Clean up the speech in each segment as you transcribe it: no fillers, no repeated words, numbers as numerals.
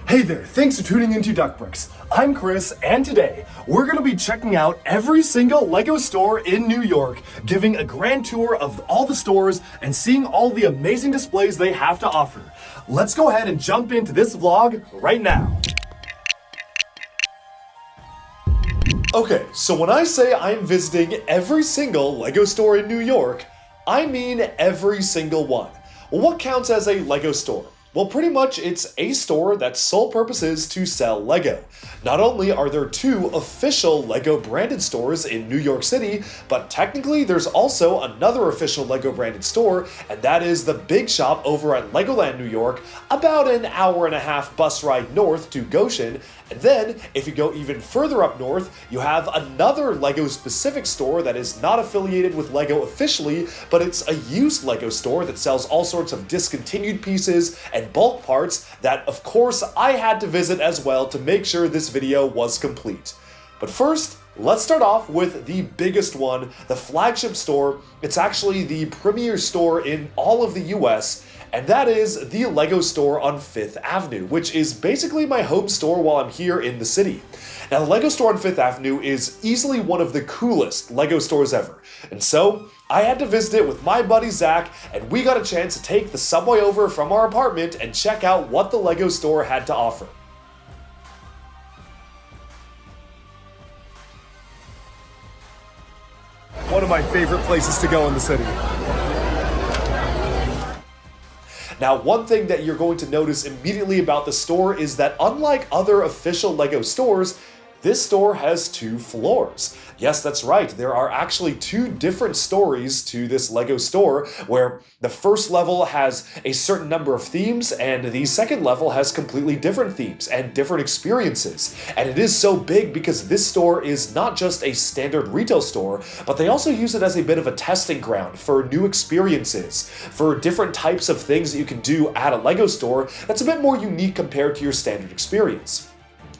Hey there, thanks for tuning into Duckbricks. I'm Chris, and today we're going to be checking out every single LEGO store in New York, giving a grand tour of all the stores and seeing all the amazing displays they have to offer. Let's go ahead and jump into this vlog right now. Okay, so when I say I'm visiting every single LEGO store in New York, I mean every single one. Well, what counts as a LEGO store? Well, pretty much it's a store that's sole purpose is to sell LEGO. Not only are there 2 official LEGO branded stores in New York City, but technically there's also another official LEGO branded store, and that is the Big Shop over at Legoland, New York, about an hour-and-a-half bus ride north to Goshen. And then, if you go even further up north, you have another LEGO-specific store that is not affiliated with LEGO officially, but it's a used LEGO store that sells all sorts of discontinued pieces and bulk parts that, of course, I had to visit as well to make sure this video was complete. But first, let's start off with the biggest one, the flagship store. It's actually the premier store in all of the US, and that is the LEGO store on 5th Avenue, which is basically my home store while I'm here in the city. Now, the LEGO store on 5th Avenue is easily one of the coolest LEGO stores ever, and so I had to visit it with my buddy Zach, and we got a chance to take the subway over from our apartment and check out what the LEGO store had to offer. One of my favorite places to go in the city. Now, one thing that you're going to notice immediately about the store is that unlike other official LEGO stores, this store has 2 floors. Yes, that's right. There are actually 2 different stories to this LEGO store, where the first level has a certain number of themes, and the second level has completely different themes and different experiences. And it is so big because this store is not just a standard retail store, but they also use it as a bit of a testing ground for new experiences, for different types of things that you can do at a LEGO store that's a bit more unique compared to your standard experience.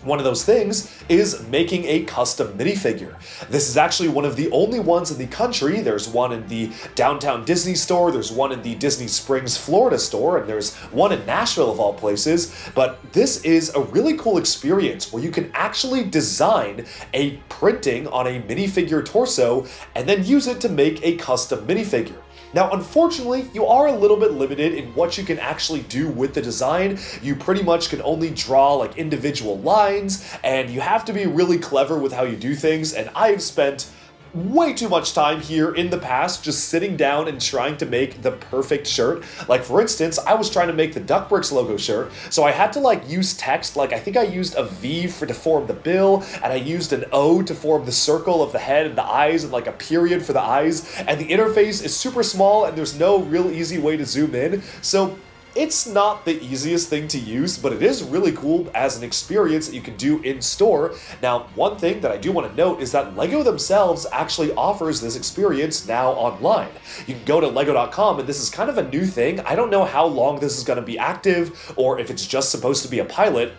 One of those things is making a custom minifigure. This is actually one of the only ones in the country. There's one in the downtown Disney store, there's one in the Disney Springs, Florida store, and there's one in Nashville of all places. But this is a really cool experience where you can actually design a printing on a minifigure torso and then use it to make a custom minifigure. Now, unfortunately, you are a little bit limited in what you can actually do with the design. You pretty much can only draw like individual lines, and you have to be really clever with how you do things, and I've spent way too much time here in the past just sitting down and trying to make the perfect shirt. Like, for instance, I was trying to make the Duckbricks logo shirt, so I had to like use text. Like, I think I used a V to form the bill, and I used an O to form the circle of the head and the eyes, and like a period for the eyes, and the interface is super small and there's no real easy way to zoom in, so it's not the easiest thing to use, but it is really cool as an experience that you can do in store. Now, one thing that I do want to note is that LEGO themselves actually offers this experience now online. You can go to lego.com, and this is kind of a new thing. I don't know how long this is going to be active or if it's just supposed to be a pilot,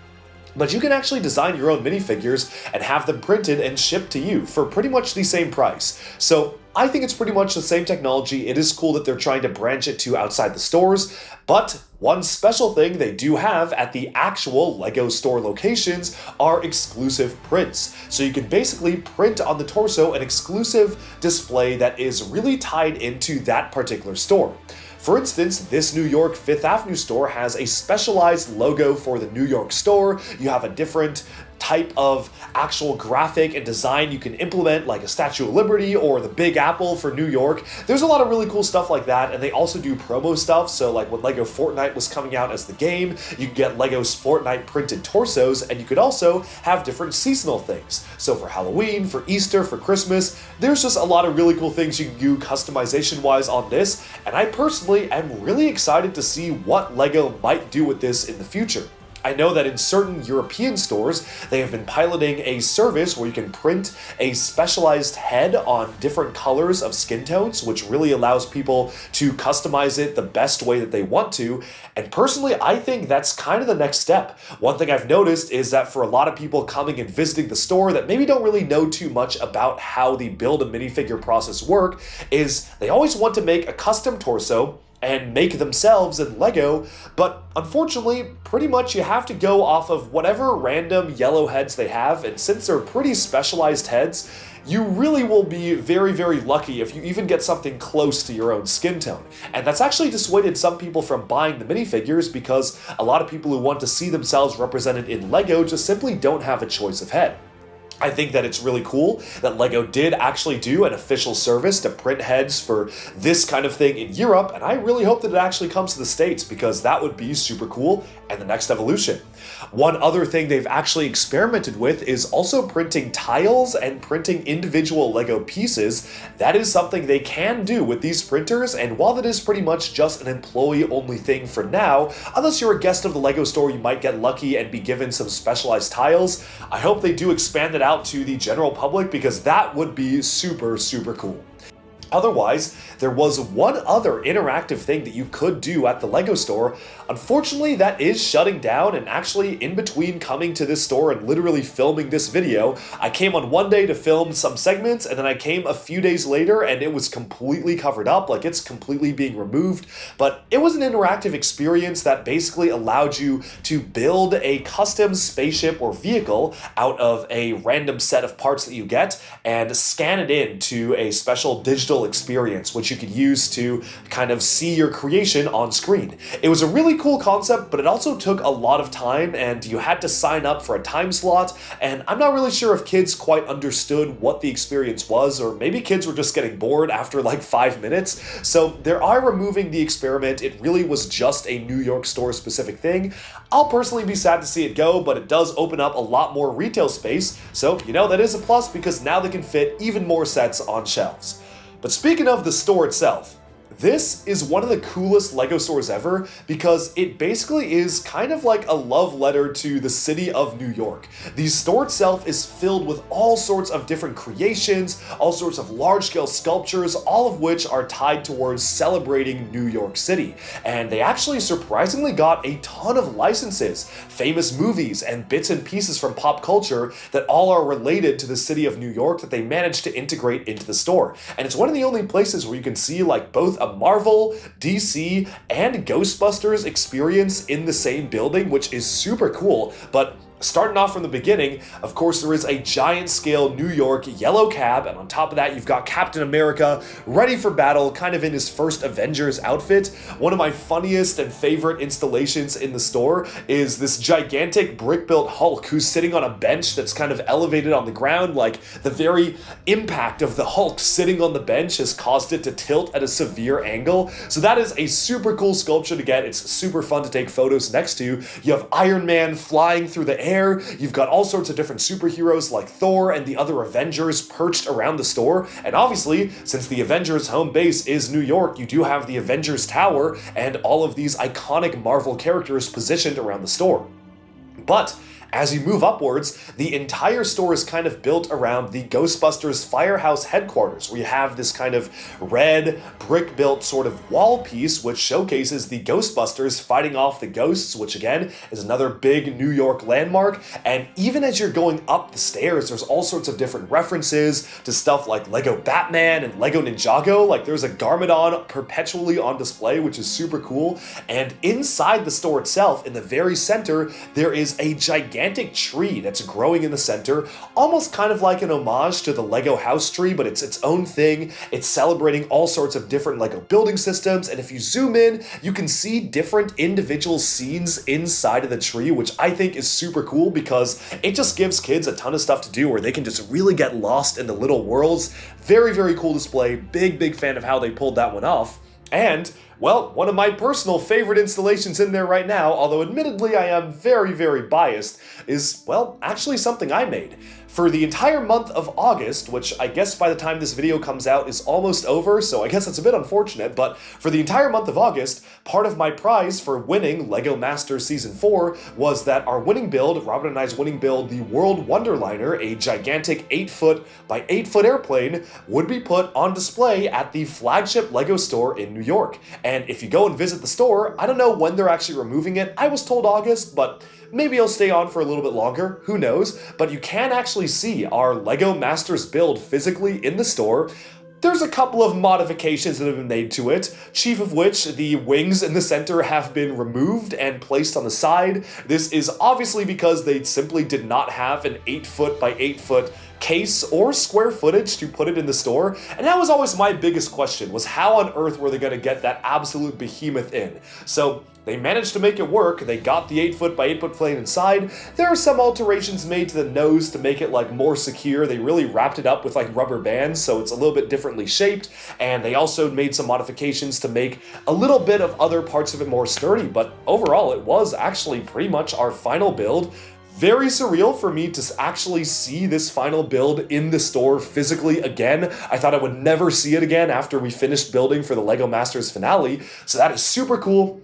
but you can actually design your own minifigures and have them printed and shipped to you for pretty much the same price. So I think it's pretty much the same technology. It is cool that they're trying to branch it to outside the stores, but one special thing they do have at the actual LEGO store locations are exclusive prints. So you can basically print on the torso an exclusive display that is really tied into that particular store. For instance, this New York 5th Avenue store has a specialized logo for the New York store. You have a different type of actual graphic and design you can implement, like a Statue of Liberty or the Big Apple for New York. There's a lot of really cool stuff like that, and they also do promo stuff. So like when LEGO Fortnite was coming out as the game, you could get LEGO's Fortnite printed torsos, and you could also have different seasonal things. So for Halloween, for Easter, for Christmas, there's just a lot of really cool things you can do customization-wise on this, and I personally am really excited to see what LEGO might do with this in the future. I know that in certain European stores, they have been piloting a service where you can print a specialized head on different colors of skin tones, which really allows people to customize it the best way that they want to. And personally, I think that's kind of the next step. One thing I've noticed is that for a lot of people coming and visiting the store that maybe don't really know too much about how the build a minifigure process work, is they always want to make a custom torso, and make themselves in Lego, but unfortunately, pretty much you have to go off of whatever random yellow heads they have, and since they're pretty specialized heads, you really will be very, very lucky if you even get something close to your own skin tone. And that's actually dissuaded some people from buying the minifigures because a lot of people who want to see themselves represented in Lego just simply don't have a choice of head. I think that it's really cool that LEGO did actually do an official service to print heads for this kind of thing in Europe, and I really hope that it actually comes to the States because that would be super cool and the next evolution. One other thing they've actually experimented with is also printing tiles and printing individual LEGO pieces. That is something they can do with these printers, and while that is pretty much just an employee-only thing for now, unless you're a guest of the LEGO store, you might get lucky and be given some specialized tiles. I hope they do expand it out to the general public because that would be super, super cool. Otherwise, there was one other interactive thing that you could do at the LEGO store. Unfortunately, that is shutting down, and actually in between coming to this store and literally filming this video, I came on one day to film some segments, and then I came a few days later and it was completely covered up, like it's completely being removed. But it was an interactive experience that basically allowed you to build a custom spaceship or vehicle out of a random set of parts that you get and scan it into a special digital experience, which you could use to kind of see your creation on screen. It was a really cool concept, but it also took a lot of time and you had to sign up for a time slot, and I'm not really sure if kids quite understood what the experience was, or maybe kids were just getting bored after like 5 minutes. So they are removing the experiment. It really was just a New York store specific thing. I'll personally be sad to see it go, but it does open up a lot more retail space, so that is a plus because now they can fit even more sets on shelves. But speaking of the store itself, this is one of the coolest LEGO stores ever because it basically is kind of like a love letter to the city of New York. The store itself is filled with all sorts of different creations, all sorts of large-scale sculptures, all of which are tied towards celebrating New York City. And they actually surprisingly got a ton of licenses, famous movies, and bits and pieces from pop culture that all are related to the city of New York that they managed to integrate into the store. And it's one of the only places where you can see like both a Marvel, DC, and Ghostbusters experience in the same building, which is super cool. But starting off from the beginning, of course, there is a giant scale New York yellow cab, and on top of that, you've got Captain America ready for battle, kind of in his first Avengers outfit. One of my funniest and favorite installations in the store is this gigantic brick-built Hulk who's sitting on a bench that's kind of elevated on the ground. Like, the very impact of the Hulk sitting on the bench has caused it to tilt at a severe angle. So that is a super cool sculpture to get. It's super fun to take photos next to. You have Iron Man flying through the air. You've got all sorts of different superheroes like Thor and the other Avengers perched around the store. And obviously, since the Avengers home base is New York, you do have the Avengers Tower and all of these iconic Marvel characters positioned around the store. But as you move upwards, the entire store is kind of built around the Ghostbusters Firehouse headquarters, where you have this kind of red, brick-built sort of wall piece, which showcases the Ghostbusters fighting off the ghosts, which again is another big New York landmark. And even as you're going up the stairs, there's all sorts of different references to stuff like Lego Batman and Lego Ninjago. Like, there's a Garmadon perpetually on display, which is super cool. And inside the store itself, in the very center, there is a gigantic tree that's growing in the center, almost kind of like an homage to the Lego house tree, but it's its own thing. It's celebrating all sorts of different Lego building systems, and if you zoom in, you can see different individual scenes inside of the tree, which I think is super cool because it just gives kids a ton of stuff to do where they can just really get lost in the little worlds. Very, very cool display. Big fan of how they pulled that one off. And, well, one of my personal favorite installations in there right now, although admittedly I am very biased, is, well, actually something I made. For the entire month of August, which I guess by the time this video comes out is almost over, so I guess that's a bit unfortunate, but for the entire month of August, part of my prize for winning LEGO Masters Season 4 was that our winning build, Robin and I's winning build, the World Wonderliner, a gigantic 8-foot by 8-foot airplane, would be put on display at the flagship LEGO store in New York. And if you go and visit the store, I don't know when they're actually removing it. I was told August, but maybe it'll stay on for a little bit longer, who knows, but you can actually see our LEGO Masters build physically in the store. There's a couple of modifications that have been made to it, chief of which the wings in the center have been removed and placed on the side. This is obviously because they simply did not have an 8-foot by 8-foot case or square footage to put it in the store, and that was always my biggest question, was how on earth were they going to get that absolute behemoth in? So they managed to make it work. They got the 8-foot by 8-foot plane inside. There are some alterations made to the nose to make it like more secure. They really wrapped it up with like rubber bands, so it's a little bit differently shaped, and they also made some modifications to make a little bit of other parts of it more sturdy, but overall it was actually pretty much our final build. Very surreal for me to actually see this final build in the store physically again. I thought I would never see it again after we finished building for the LEGO Masters finale, so that is super cool.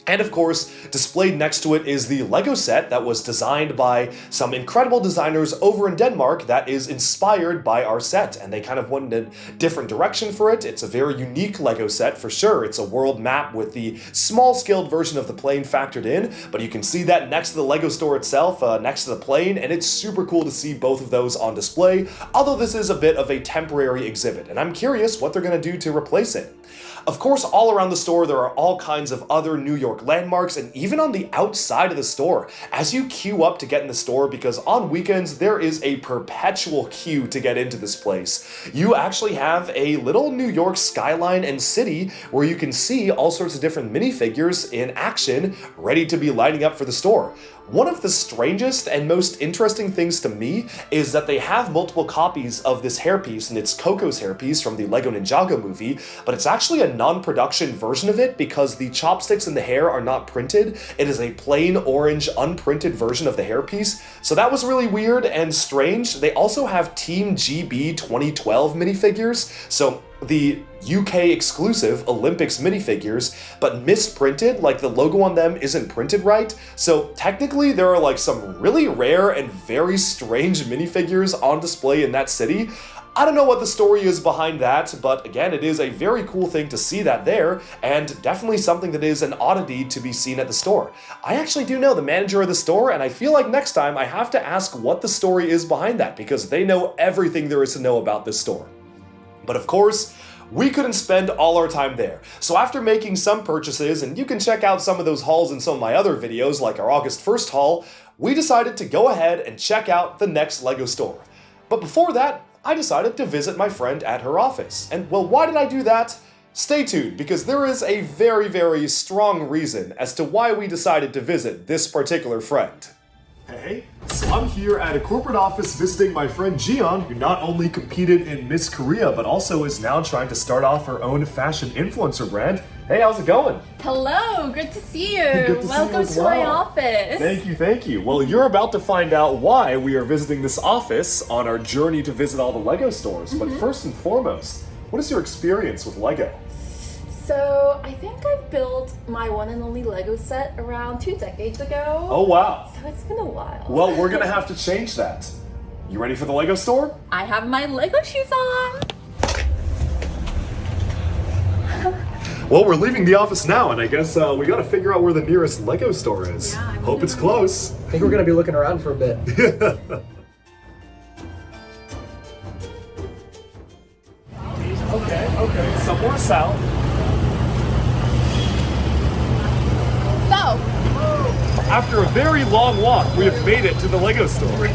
And of course, displayed next to it is the Lego set that was designed by some incredible designers over in Denmark that is inspired by our set, and they kind of went in a different direction for it. It's a very unique Lego set for sure. It's a world map with the small-scaled version of the plane factored in, but you can see that next to the Lego store itself, next to the plane, and it's super cool to see both of those on display, although this is a bit of a temporary exhibit, and I'm curious what they're going to do to replace it. Of course, all around the store, there are all kinds of other New York landmarks, and even on the outside of the store, as you queue up to get in the store, because on weekends, there is a perpetual queue to get into this place. You actually have a little New York skyline and city where you can see all sorts of different minifigures in action, ready to be lining up for the store. One of the strangest and most interesting things to me is that they have multiple copies of this hairpiece, and it's Coco's hairpiece from the Lego Ninjago movie, but it's actually a non-production version of it because the chopsticks and the hair are not printed. It is a plain orange unprinted version of the hairpiece, so that was really weird and strange. They also have Team GB 2012 minifigures, so the UK exclusive Olympics minifigures, but misprinted, like the logo on them isn't printed right. So technically there are like some really rare and very strange minifigures on display in that city. I don't know what the story is behind that, but again, it is a very cool thing to see that there, and definitely something that is an oddity to be seen at the store. I actually do know the manager of the store, and I feel like next time I have to ask what the story is behind that, because they know everything there is to know about this store. But of course, we couldn't spend all our time there. So after making some purchases, and you can check out some of those hauls in some of my other videos, like our August 1st haul, we decided to go ahead and check out the next LEGO store. But before that, I decided to visit my friend at her office. And well, why did I do that? Stay tuned, because there is a very, very strong reason as to why we decided to visit this particular friend. Hey, so I'm here at a corporate office visiting my friend Jiyeon, who not only competed in Miss Korea, but also is now trying to start off her own fashion influencer brand. Hey, how's it going? Hello, good to see you. Good to Welcome see you to my office. Thank you. Well, you're about to find out why we are visiting this office on our journey to visit all the LEGO stores. But first and foremost, what is your experience with LEGO? So, I think I built my one and only Lego set around 2 decades ago. Oh, wow. So it's been a while. Well, we're gonna have to change that. You ready for the LEGO store? I have my Lego shoes on. Well, we're leaving the office now, and I guess we gotta figure out where the nearest LEGO store is. Yeah, Hope it's close. I think we're gonna be looking around for a bit. Okay, somewhere south. So, After a very long walk, we have made it to the LEGO store.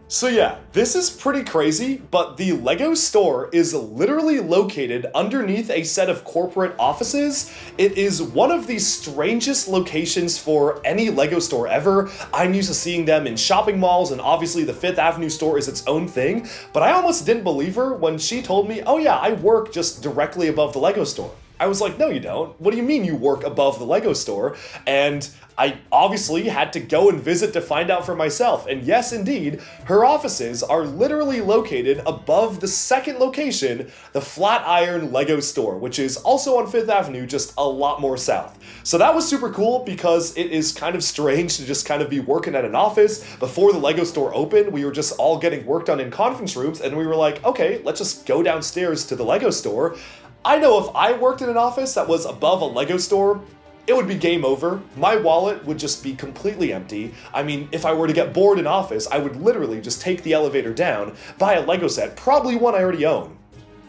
So yeah, this is pretty crazy, but the LEGO store is literally located underneath a set of corporate offices. It is one of the strangest locations for any LEGO store ever. I'm used to seeing them in shopping malls, and obviously the Fifth Avenue store is its own thing, but I almost didn't believe her when she told me, oh yeah, I work just directly above the LEGO store. I was like, no you don't. What do you mean you work above the LEGO store? And I obviously had to go and visit to find out for myself. And yes, indeed, her offices are literally located above the second location, the Flatiron LEGO store, which is also on Fifth Avenue, just a lot more south. So that was super cool because it is kind of strange to just kind of be working at an office. Before the LEGO store opened, we were just all getting work done in conference rooms, and we were like, okay, let's just go downstairs to the LEGO store. I know if I worked in an office that was above a LEGO store, it would be game over. My wallet would just be completely empty. I mean, if I were to get bored in office, I would literally just take the elevator down, buy a LEGO set, probably one I already own.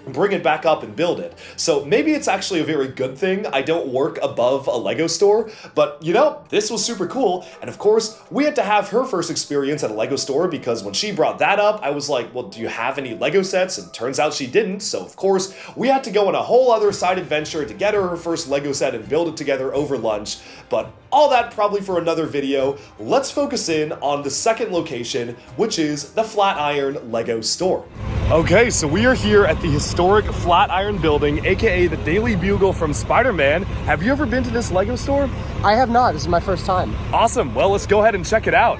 bring it back up and build it. So maybe it's actually a very good thing I don't work above a Lego store, but you know, this was super cool. And of course, we had to have her first experience at a Lego store because when she brought that up, I was like, well, do you have any Lego sets? And turns out she didn't. So of course, we had to go on a whole other side adventure to get her first Lego set and build it together over lunch. But all that probably for another video. Let's focus in on the second location, which is the Flatiron Lego store. Okay, so we are here at the historic Flatiron building, aka the Daily Bugle from Spider-Man. Have you ever been to this Lego store? I have not. This is my first time. Awesome. Well, let's go ahead and check it out.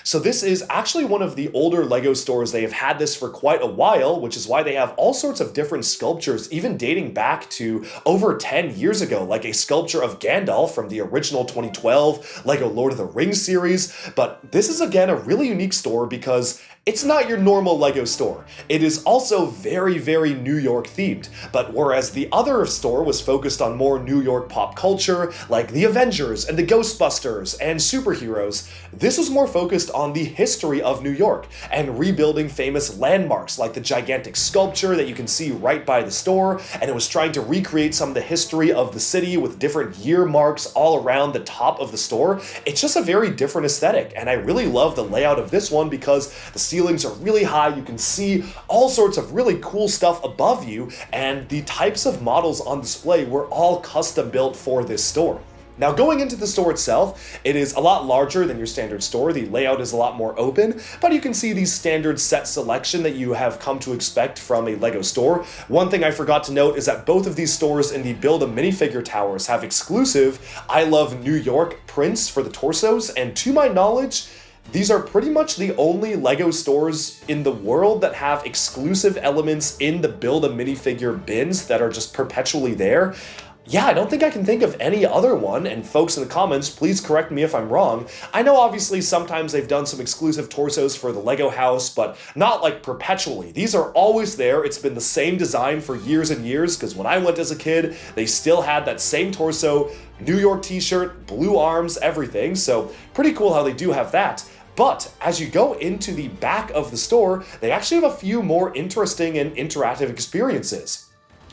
So this is actually one of the older Lego stores. They have had this for quite a while, which is why they have all sorts of different sculptures, even dating back to over 10 years ago, like a sculpture of Gandalf from the original 2012 Lego Lord of the Rings series. But this is, again, a really unique store because it's not your normal Lego store. It is also very, very New York themed. But whereas the other store was focused on more New York pop culture, like the Avengers and the Ghostbusters and superheroes, this was more focused on the history of New York and rebuilding famous landmarks like the gigantic sculpture that you can see right by the store. And it was trying to recreate some of the history of the city with different year marks all around the top of the store. It's just a very different aesthetic. And I really love the layout of this one because the ceilings are really high. You can see all sorts of really cool stuff above you, and the types of models on display were all custom built for this store. Now, going into the store itself, it is a lot larger than your standard store. The layout is a lot more open, but you can see the standard set selection that you have come to expect from a Lego store. One thing I forgot to note is that both of these stores in the Build a Minifigure towers have exclusive I Love New York prints for the torsos, and to my knowledge, these are pretty much the only Lego stores in the world that have exclusive elements in the Build a Minifigure bins that are just perpetually there. Yeah, I don't think I can think of any other one, and folks in the comments, please correct me if I'm wrong. I know obviously sometimes they've done some exclusive torsos for the Lego house, but not like perpetually. These are always there. It's been the same design for years and years, because when I went as a kid, they still had that same torso, New York t-shirt, blue arms, everything, so pretty cool how they do have that. But as you go into the back of the store, they actually have a few more interesting and interactive experiences.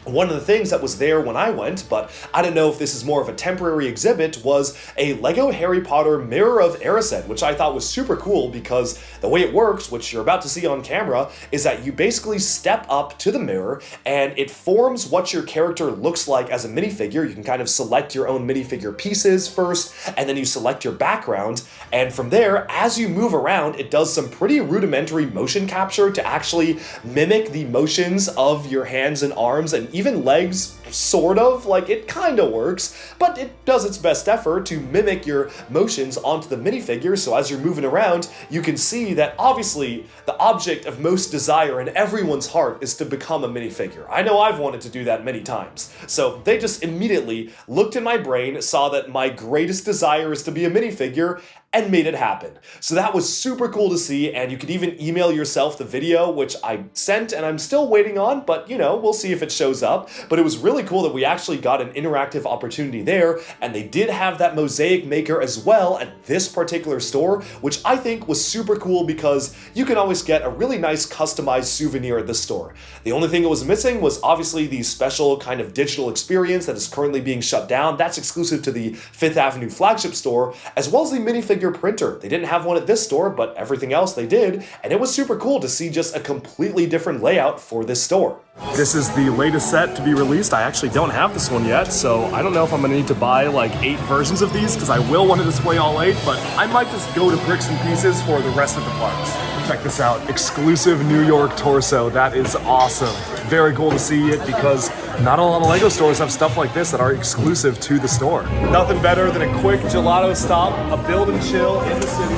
One of the things that was there when I went, but I don't know if this is more of a temporary exhibit, was a Lego Harry Potter Mirror of Erised, which I thought was super cool because the way it works, which you're about to see on camera, is that you basically step up to the mirror and it forms what your character looks like as a minifigure. You can kind of select your own minifigure pieces first, and then you select your background, and from there, as you move around, it does some pretty rudimentary motion capture to actually mimic the motions of your hands and arms and even legs, sort of, like it kind of works, but it does its best effort to mimic your motions onto the minifigure, so as you're moving around, you can see that obviously the object of most desire in everyone's heart is to become a minifigure. I know I've wanted to do that many times. So they just immediately looked in my brain, saw that my greatest desire is to be a minifigure, and made it happen. So that was super cool to see, and you could even email yourself the video, which I sent and I'm still waiting on, but you know, we'll see if it shows up. But it was really cool that we actually got an interactive opportunity there, and they did have that mosaic maker as well at this particular store, which I think was super cool because you can always get a really nice customized souvenir at this store. The only thing it was missing was obviously the special kind of digital experience that is currently being shut down. That's exclusive to the Fifth Avenue flagship store, as well as the minifigure printer. They didn't have one at this store, but everything else they did, and it was super cool to see just a completely different layout for this store. This is the latest set to be released. I actually don't have this one yet, so I don't know if I'm gonna need to buy like 8 versions of these, because I will want to display all 8, but I might just go to Bricks and Pieces for the rest of the parts. Check this out, exclusive New York torso. That is awesome. Very cool to see it because not a lot of Lego stores have stuff like this that are exclusive to the store. Nothing better than a quick gelato stop, a build and chill in the city.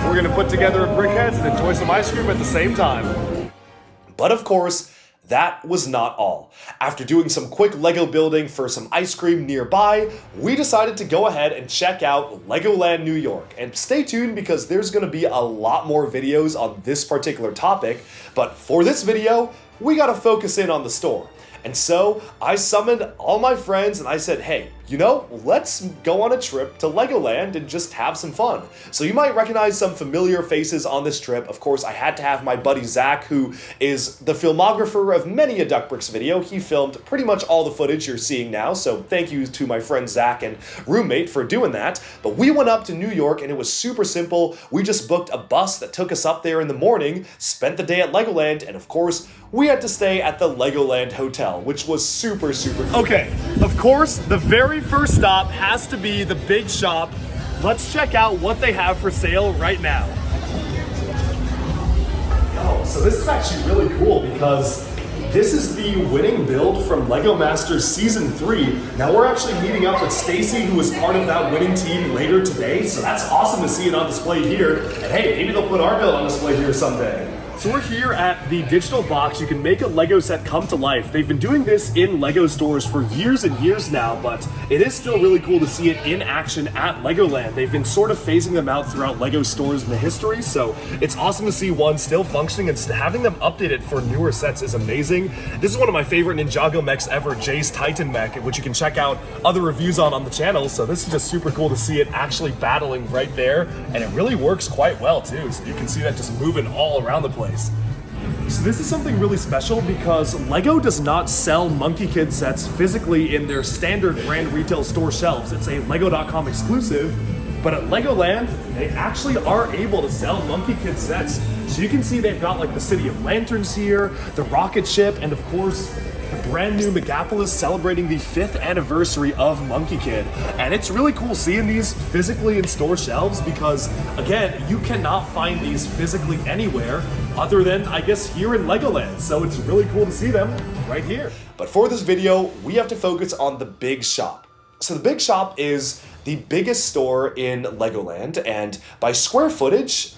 We're gonna put together a Brickheads and enjoy some ice cream at the same time. But of course, that was not all. After doing some quick Lego building for some ice cream nearby, we decided to go ahead and check out Legoland New York. And stay tuned because there's going to be a lot more videos on this particular topic, but for this video, we got to focus in on the store. And so I summoned all my friends and I said, hey, you know, let's go on a trip to Legoland and just have some fun. So you might recognize some familiar faces on this trip. Of course, I had to have my buddy Zach, who is the filmographer of many a Duck Bricks video. He filmed pretty much all the footage you're seeing now, so thank you to my friend Zach and roommate for doing that. But we went up to New York and it was super simple. We just booked a bus that took us up there in the morning, spent the day at Legoland, and of course, we had to stay at the Legoland Hotel, which was super cool. Okay, of course, the very first stop has to be the big shop. Let's check out what they have for sale right now. Oh, so this is actually really cool because this is the winning build from LEGO Masters Season 3. Now we're actually meeting up with Stacy, who was part of that winning team later today, so that's awesome to see it on display here. And hey, maybe they'll put our build on display here someday. So we're here at the digital box. You can make a Lego set come to life. They've been doing this in Lego stores for years and years now, but it is still really cool to see it in action at Legoland. They've been sort of phasing them out throughout Lego stores in the history, so it's awesome to see one still functioning, and having them updated for newer sets is amazing. This is one of my favorite Ninjago mechs ever, Jay's Titan mech, which you can check out other reviews on the channel, so this is just super cool to see it actually battling right there, and it really works quite well too, so you can see that just moving all around the place. So this is something really special because LEGO does not sell Monkey Kid sets physically in their standard brand retail store shelves. It's a Lego.com exclusive, but at Legoland, they actually are able to sell Monkey Kid sets. So you can see they've got like the City of Lanterns here, the rocket ship, and of course, the brand new Megapolis celebrating the 5th anniversary of Monkey Kid. And it's really cool seeing these physically in store shelves because, again, you cannot find these physically anywhere other than, I guess, here in Legoland. So it's really cool to see them right here. But for this video, we have to focus on the big shop. So the big shop is the biggest store in Legoland, and by square footage,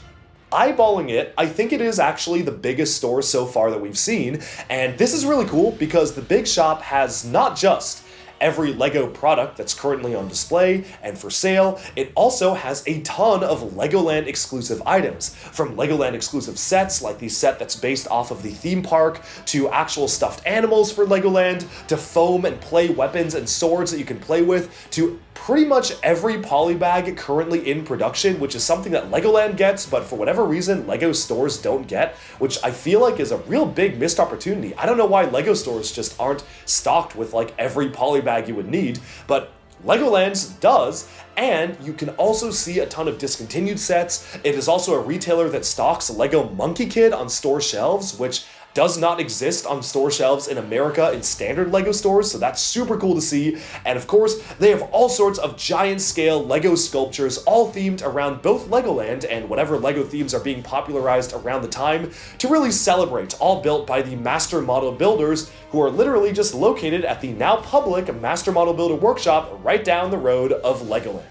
eyeballing it, I think it is actually the biggest store so far that we've seen, and this is really cool because the big shop has not just every LEGO product that's currently on display and for sale, it also has a ton of Legoland exclusive items. From Legoland exclusive sets, like the set that's based off of the theme park, to actual stuffed animals for Legoland, to foam and play weapons and swords that you can play with, to pretty much every polybag currently in production, which is something that Legoland gets, but for whatever reason, LEGO stores don't get, which I feel like is a real big missed opportunity. I don't know why LEGO stores just aren't stocked with like every polybag you would need, but Legoland's does, and you can also see a ton of discontinued sets. It is also a retailer that stocks Lego Monkey Kid on store shelves, which does not exist on store shelves in America in standard LEGO stores, so that's super cool to see. And of course, they have all sorts of giant scale LEGO sculptures, all themed around both Legoland and whatever LEGO themes are being popularized around the time to really celebrate, all built by the Master Model Builders, who are literally just located at the now public Master Model Builder Workshop right down the road of Legoland.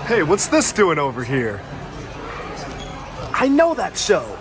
Hey, what's this doing over here? I know that show!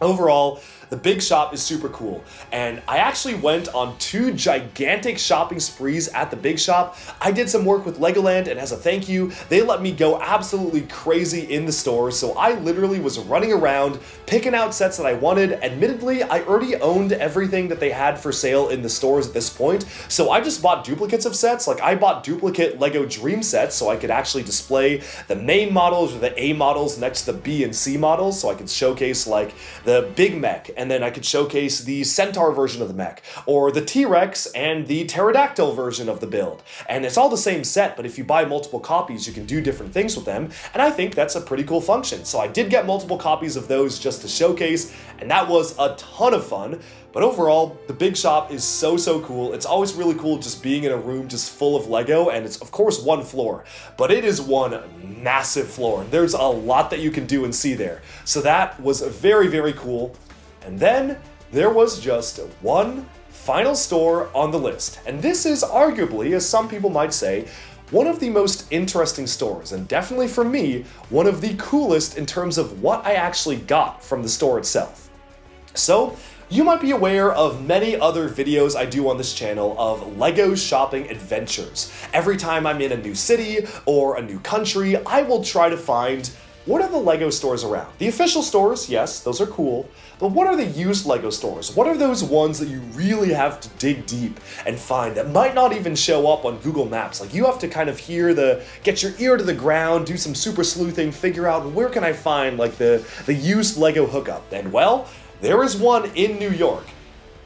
Overall, the big shop is super cool, and I actually went on 2 gigantic shopping sprees at the big shop. I did some work with Legoland, and as a thank you, they let me go absolutely crazy in the store, so I literally was running around, picking out sets that I wanted. Admittedly, I already owned everything that they had for sale in the stores at this point, so I just bought duplicates of sets. Like, I bought duplicate Lego Dream sets so I could actually display the main models or the A models next to the B and C models, so I could showcase like the big mech, and then I could showcase the Centaur version of the mech, or the T-Rex and the Pterodactyl version of the build. And it's all the same set, but if you buy multiple copies, you can do different things with them, and I think that's a pretty cool function. So I did get multiple copies of those just to showcase, and that was a ton of fun. But overall, the big shop is so cool. It's always really cool just being in a room just full of Lego, and it's of course one floor, but it is one massive floor. There's a lot that you can do and see there. So that was very cool. And then there was just one final store on the list. And this is arguably, as some people might say, one of the most interesting stores, and definitely for me, one of the coolest in terms of what I actually got from the store itself. So, you might be aware of many other videos I do on this channel of LEGO shopping adventures. Every time I'm in a new city or a new country, I will try to find what are the Lego stores around? The official stores, yes, those are cool, but what are the used Lego stores? What are those ones that you really have to dig deep and find that might not even show up on Google Maps? Like, you have to kind of get your ear to the ground, do some super sleuthing, figure out where can I find like the used Lego hookup. And well, there is one in New York.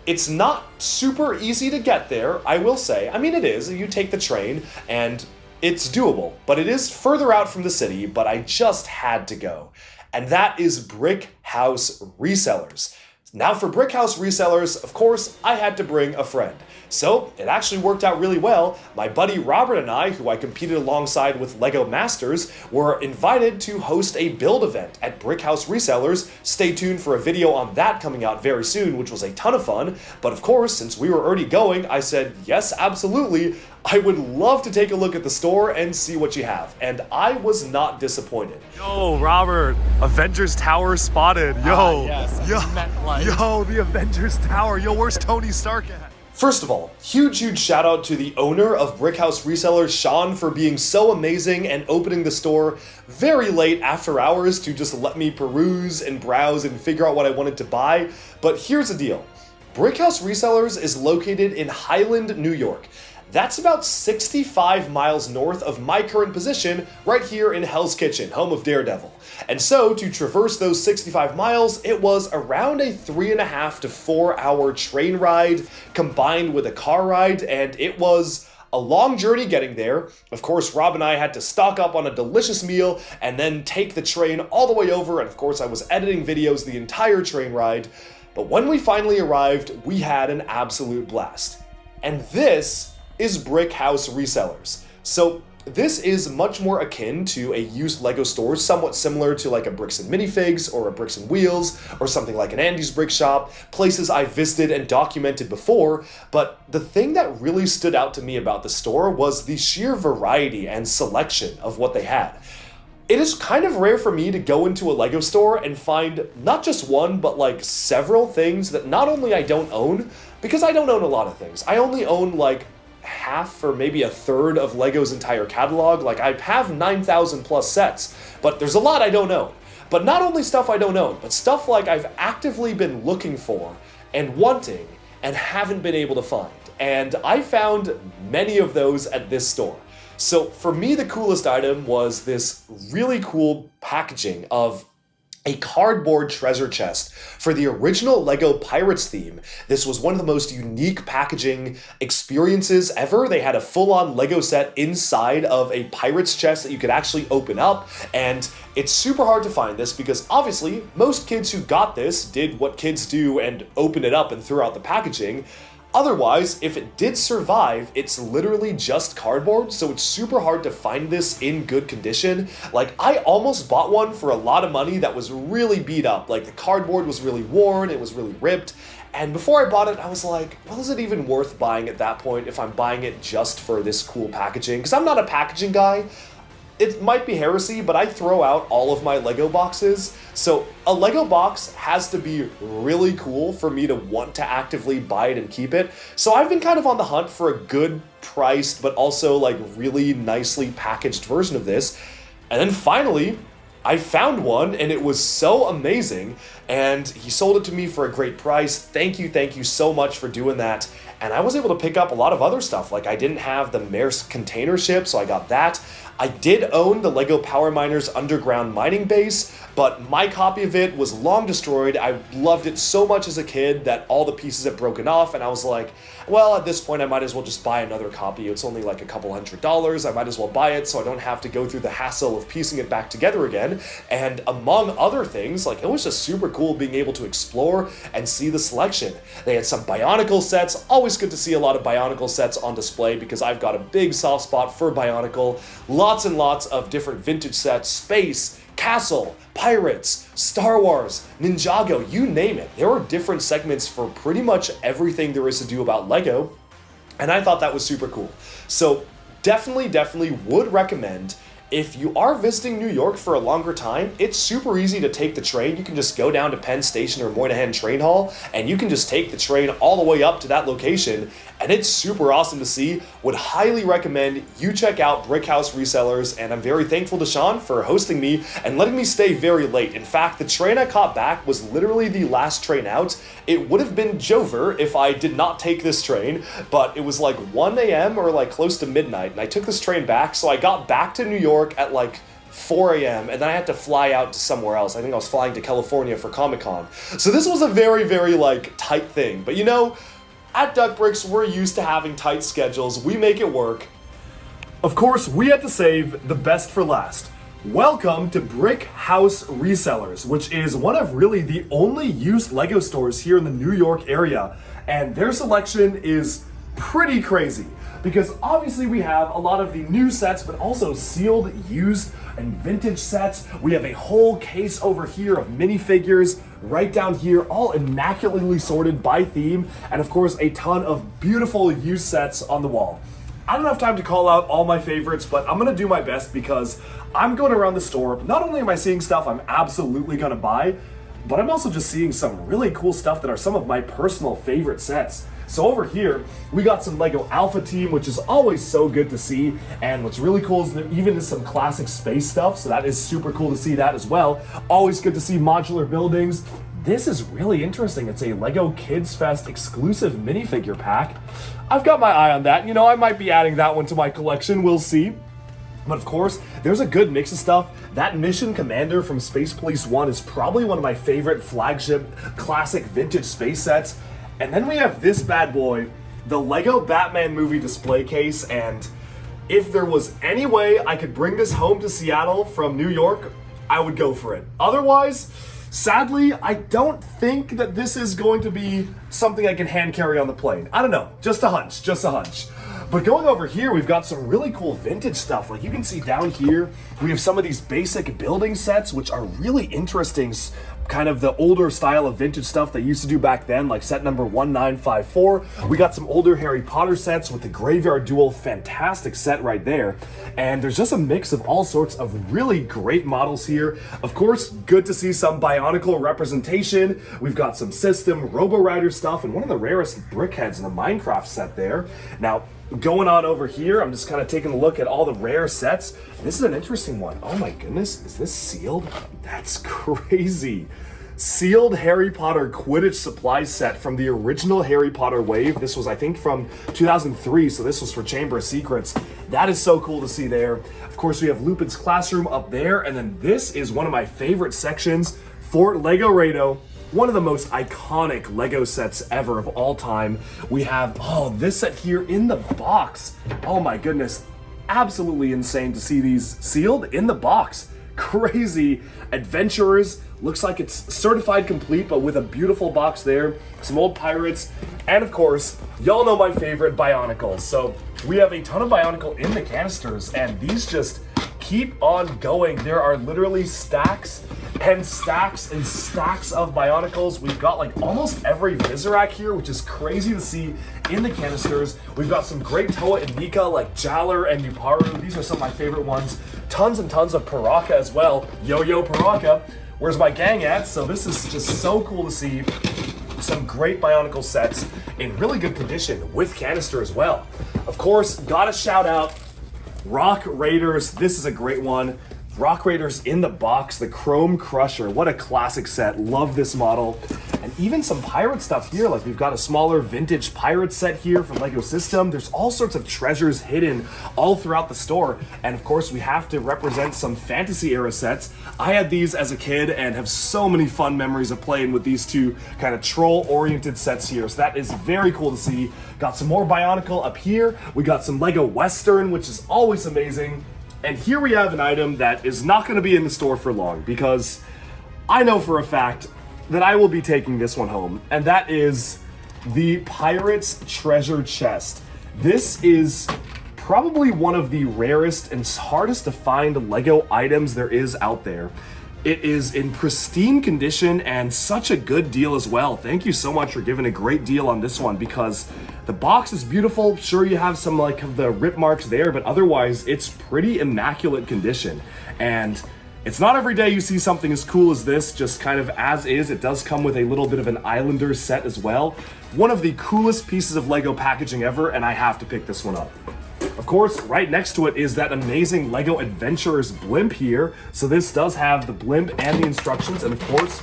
It's not super easy to get there, I will say. I mean, it is. You take the train and it's doable, but it is further out from the city, but I just had to go. And that is Brick House Resellers. Now for Brick House Resellers, of course, I had to bring a friend. So it actually worked out really well. My buddy Robert and I, who I competed alongside with LEGO Masters, were invited to host a build event at Brick House Resellers. Stay tuned for a video on that coming out very soon, which was a ton of fun. But of course, since we were already going, I said, yes, absolutely. I would love to take a look at the store and see what you have. And I was not disappointed. Yo, Robert, Avengers Tower spotted. Yo, yes, yo, the Avengers Tower. Yo, where's Tony Stark at? First of all, huge shout out to the owner of Brick House Resellers, Sean, for being so amazing and opening the store very late after hours to just let me peruse and browse and figure out what I wanted to buy. But here's the deal. Brick House Resellers is located in Highland, New York. That's about 65 miles north of my current position, right here in Hell's Kitchen, home of Daredevil. And so, to traverse those 65 miles, it was around a 3.5 to 4 hour train ride combined with a car ride, and it was a long journey getting there. Of course, Rob and I had to stock up on a delicious meal and then take the train all the way over, and of course I was editing videos the entire train ride. But when we finally arrived, we had an absolute blast. And this is Brick House Resellers. So this is much more akin to a used Lego store, somewhat similar to like a Bricks and Minifigs or a Bricks and Wheels or something like an Andy's Brick Shop, places I visited and documented before. But the thing that really stood out to me about the store was the sheer variety and selection of what they had. It is kind of rare for me to go into a Lego store and find not just one, but like several things that not only I don't own, because I don't own a lot of things. I only own like half or maybe a third of Lego's entire catalog. Like, I have 9,000 plus sets, but there's a lot I don't own. But not only stuff I don't own, but stuff like I've actively been looking for and wanting and haven't been able to find. And I found many of those at this store. So for me, the coolest item was this really cool packaging of a cardboard treasure chest for the original Lego Pirates theme. This was one of the most unique packaging experiences ever. They had a full-on Lego set inside of a Pirates chest that you could actually open up, and it's super hard to find this because obviously most kids who got this did what kids do and open it up and threw out the packaging. Otherwise, if it did survive, it's literally just cardboard, so it's super hard to find this in good condition. Like, I almost bought one for a lot of money that was really beat up. Like, the cardboard was really worn, it was really ripped, and before I bought it, I was like, well, is it even worth buying at that point if I'm buying it just for this cool packaging? Because I'm not a packaging guy. It might be heresy, but I throw out all of my Lego boxes. So a Lego box has to be really cool for me to want to actively buy it and keep it. So I've been kind of on the hunt for a good priced, but also like really nicely packaged version of this. And then finally, I found one and it was so amazing, and he sold it to me for a great price. Thank you so much for doing that. And I was able to pick up a lot of other stuff. Like, I didn't have the Maersk container ship, so I got that. I did own the Lego Power Miners underground mining base, but my copy of it was long destroyed. I loved it so much as a kid that all the pieces had broken off, and I was like, well, at this point I might as well just buy another copy. It's only like a couple $100. I might as well buy it so I don't have to go through the hassle of piecing it back together again. And among other things, like, it was just super cool being able to explore and see the selection. They had some Bionicle sets. Always good to see a lot of Bionicle sets on display because I've got a big soft spot for Bionicle. Lots and lots of different vintage sets, space, castle, pirates, Star Wars, Ninjago, you name it. There were different segments for pretty much everything there is to do about Lego, and I thought that was super cool. So definitely would recommend, if you are visiting New York for a longer time, it's super easy to take the train. You can just go down to Penn Station or Moynihan Train Hall, and you can just take the train all the way up to that location, and it's super awesome to see. Would highly recommend you check out Brick House Resellers, and I'm very thankful to Sean for hosting me and letting me stay very late. In fact, the train I caught back was literally the last train out. It would have been Jover if I did not take this train, but it was like 1 a.m. or like close to midnight, and I took this train back, so I got back to New York at like 4 a.m. and then I had to fly out to somewhere else. I think I was flying to California for Comic-Con. So this was a very, very like tight thing. But you know, at Duck Bricks, we're used to having tight schedules. We make it work. Of course, we had to save the best for last. Welcome to Brick House Resellers, which is one of really the only used Lego stores here in the New York area. And their selection is pretty crazy, because obviously we have a lot of the new sets, but also sealed, used, and vintage sets. We have a whole case over here of minifigures, right down here, all immaculately sorted by theme, and of course a ton of beautiful used sets on the wall. I don't have time to call out all my favorites, but I'm gonna do my best because I'm going around the store. Not only am I seeing stuff I'm absolutely gonna buy, but I'm also just seeing some really cool stuff that are some of my personal favorite sets. So over here, we got some Lego Alpha Team, which is always so good to see. And what's really cool is there even is some classic space stuff, so that is super cool to see that as well. Always good to see modular buildings. This is really interesting. It's a Lego Kids Fest exclusive minifigure pack. I've got my eye on that. You know, I might be adding that one to my collection. We'll see. But of course, there's a good mix of stuff. That Mission Commander from Space Police 1 is probably one of my favorite flagship classic vintage space sets. And then we have this bad boy, the Lego Batman movie display case, and if there was any way I could bring this home to Seattle from New York, I would go for it. Otherwise, sadly, I don't think that this is going to be something I can hand carry on the plane. I don't know, just a hunch, just a hunch. But going over here, we've got some really cool vintage stuff. Like you can see down here, we have some of these basic building sets, which are really interesting, kind of the older style of vintage stuff they used to do back then, like set number 1954. We got some older Harry Potter sets with the Graveyard Duel, fantastic set right there. And there's just a mix of all sorts of really great models here. Of course, good to see some Bionicle representation. We've got some System, Robo Rider stuff, and one of the rarest brickheads in the Minecraft set there. Now, going on over here, I'm just kind of taking a look at all the rare sets. This is an interesting one. Oh my goodness, is this sealed? That's crazy. Sealed Harry Potter Quidditch supply set from the original Harry Potter wave. This was, I think, from 2003, so this was for Chamber of Secrets. That is so cool to see there. Of course, we have Lupin's Classroom up there, and then this is one of my favorite sections, Fort Lego Rado. One of the most iconic Lego sets ever of all time. We have, this set here in the box. Oh my goodness, absolutely insane to see these sealed in the box. Crazy. Adventurers, looks like it's certified complete, but with a beautiful box there. Some old pirates, and of course, y'all know my favorite, Bionicles. So we have a ton of Bionicle in the canisters, and these just keep on going. There are literally stacks and stacks and stacks of Bionicles. We've got like almost every Visorak here, which is crazy to see in the canisters. We've got some great Toa and Nika like Jaller and Nuparu. These are some of my favorite ones. Tons and tons of Paraka as well. Yo-Yo Paraka. Where's my gang at? So this is just so cool to see. Some great Bionicle sets in really good condition with canister as well. Of course, gotta shout out Rock Raiders. This is a great one. Rock Raiders in the box, the Chrome Crusher. What a classic set. Love this model. And even some pirate stuff here. Like we've got a smaller vintage pirate set here from Lego System. There's all sorts of treasures hidden all throughout the store. And of course, we have to represent some fantasy era sets. I had these as a kid and have so many fun memories of playing with these two kind of troll-oriented sets here. So that is very cool to see. Got some more Bionicle up here. We got some Lego Western, which is always amazing. And here we have an item that is not going to be in the store for long, because I know for a fact that I will be taking this one home, and that is the Pirate's Treasure Chest. This is probably one of the rarest and hardest to find Lego items there is out there. It is in pristine condition and such a good deal as well. Thank you so much for giving a great deal on this one, because the box is beautiful. Sure, you have some like the rip marks there, but otherwise it's pretty immaculate condition. And It's not every day you see something as cool as this, just kind of as is. It does come with a little bit of an Islanders set as well. One of the coolest pieces of Lego packaging ever, and I have to pick this one up. Of course, right next to it is that amazing Lego Adventurers blimp here. So this does have the blimp and the instructions, and of course,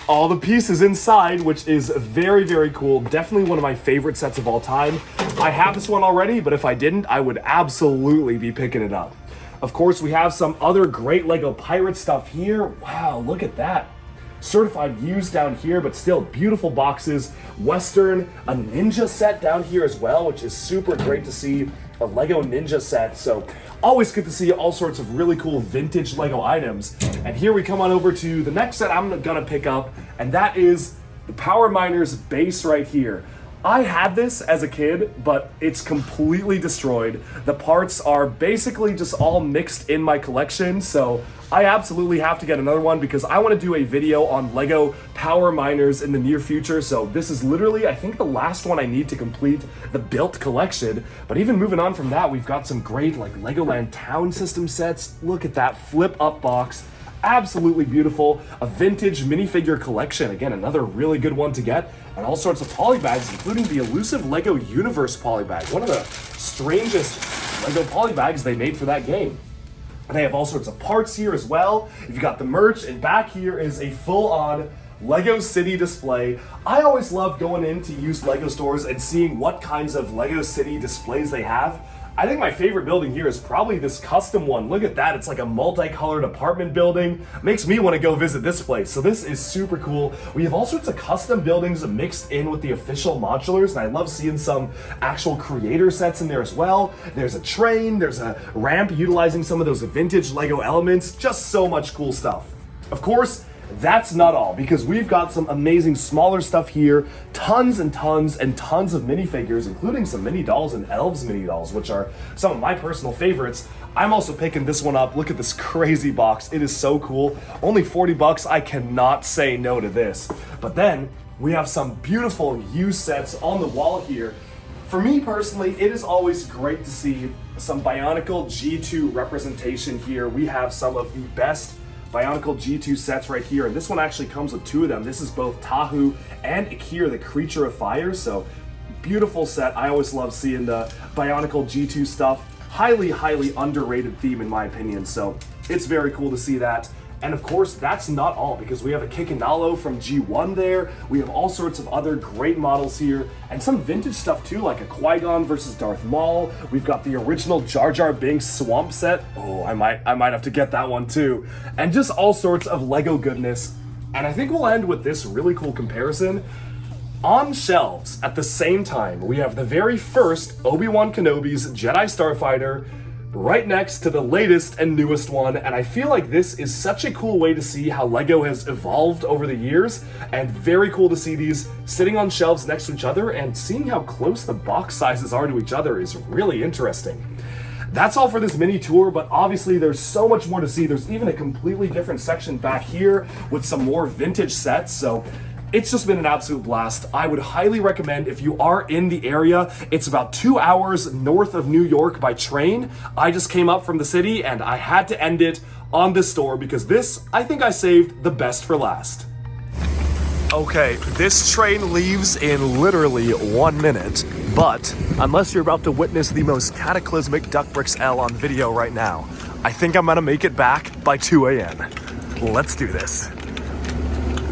all the pieces inside, which is very, very cool. Definitely one of my favorite sets of all time. I have this one already, but if I didn't, I would absolutely be picking it up. Of course, we have some other great Lego Pirate stuff here. Wow, look at that. Certified used down here, but still beautiful boxes. Western, a ninja set down here as well, which is super great to see. A Lego ninja set, so always good to see all sorts of really cool vintage Lego items. And here we come on over to the next set I'm gonna pick up, and that is the Power Miners base right here. I had this as a kid, but it's completely destroyed. The parts are basically just all mixed in my collection, so I absolutely have to get another one because I want to do a video on Lego Power Miners in the near future. So this is literally, I think, the last one I need to complete the built collection. But even moving on from that, we've got some great like Legoland town system sets. Look at that flip up box. Absolutely beautiful. A vintage minifigure collection. Again, another really good one to get. And all sorts of polybags, including the elusive Lego Universe polybag. One of the strangest Lego polybags they made for that game. They have all sorts of parts here as well. You've got the merch, and back here is a full-on Lego City display. I always love going into used Lego stores and seeing what kinds of Lego City displays they have. I think my favorite building here is probably this custom one. Look at that, it's like a multicolored apartment building. Makes me want to go visit this place. So this is super cool. We have all sorts of custom buildings mixed in with the official modulars, and I love seeing some actual creator sets in there as well. There's a train, there's a ramp utilizing some of those vintage Lego elements. Just so much cool stuff. Of course, that's not all, because we've got some amazing smaller stuff here, tons and tons and tons of minifigures, including some mini dolls and elves mini dolls, which are some of my personal favorites. I'm also picking this one up. Look at this crazy box. It is so cool. Only 40 bucks. I cannot say no to this. But then we have some beautiful used sets on the wall here. For me personally, it is always great to see some Bionicle G2 representation here. We have some of the best Bionicle G2 sets right here, and this one actually comes with two of them. This is both Tahu and Akir, the Creature of Fire, so beautiful set. I always love seeing the Bionicle G2 stuff. Highly, highly underrated theme in my opinion, so it's very cool to see that. And of course, that's not all, because we have a Kikinalo from G1 there. We have all sorts of other great models here, and some vintage stuff too, like a Qui-Gon versus Darth Maul. We've got the original Jar Jar Binks swamp set. Oh, I might have to get that one too. And just all sorts of Lego goodness. And I think we'll end with this really cool comparison. On shelves at the same time, we have the very first Obi-Wan Kenobi's Jedi Starfighter, right next to the latest and newest one, and I feel like this is such a cool way to see how Lego has evolved over the years, and very cool to see these sitting on shelves next to each other, and seeing how close the box sizes are to each other is really interesting. That's all for this mini tour, but obviously there's so much more to see. There's even a completely different section back here with some more vintage sets, so it's just been an absolute blast. I would highly recommend, if you are in the area, it's about 2 hours north of New York by train. I just came up from the city and I had to end it on this store because this, I think I saved the best for last. Okay, this train leaves in literally 1 minute, but unless you're about to witness the most cataclysmic Duck Bricks L on video right now, I think I'm gonna make it back by 2 a.m. Let's do this.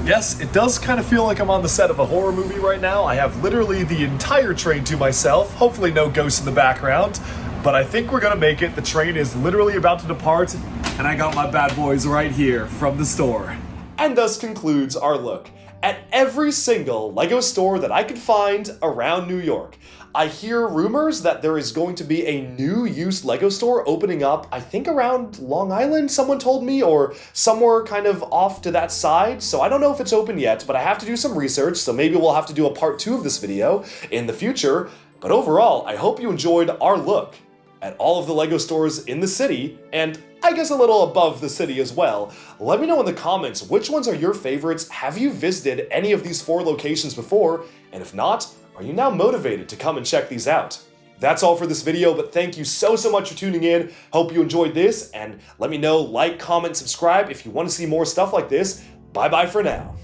Yes, it does kind of feel like I'm on the set of a horror movie right now. I have literally the entire train to myself, hopefully no ghosts in the background, but I think we're gonna make it. The train is literally about to depart, and I got my bad boys right here from the store. And thus concludes our look at every single Lego store that I could find around New York. I hear rumors that there is going to be a new used Lego store opening up, I think around Long Island, someone told me, or somewhere kind of off to that side. So I don't know if it's open yet, but I have to do some research, so maybe we'll have to do a part 2 of this video in the future. But overall, I hope you enjoyed our look at all of the Lego stores in the city, and I guess a little above the city as well. Let me know in the comments which ones are your favorites. Have you visited any of these 4 locations before? And if not, are you now motivated to come and check these out? That's all for this video, but thank you so much for tuning in. Hope you enjoyed this, and let me know, like, comment, subscribe if you want to see more stuff like this. Bye-bye for now.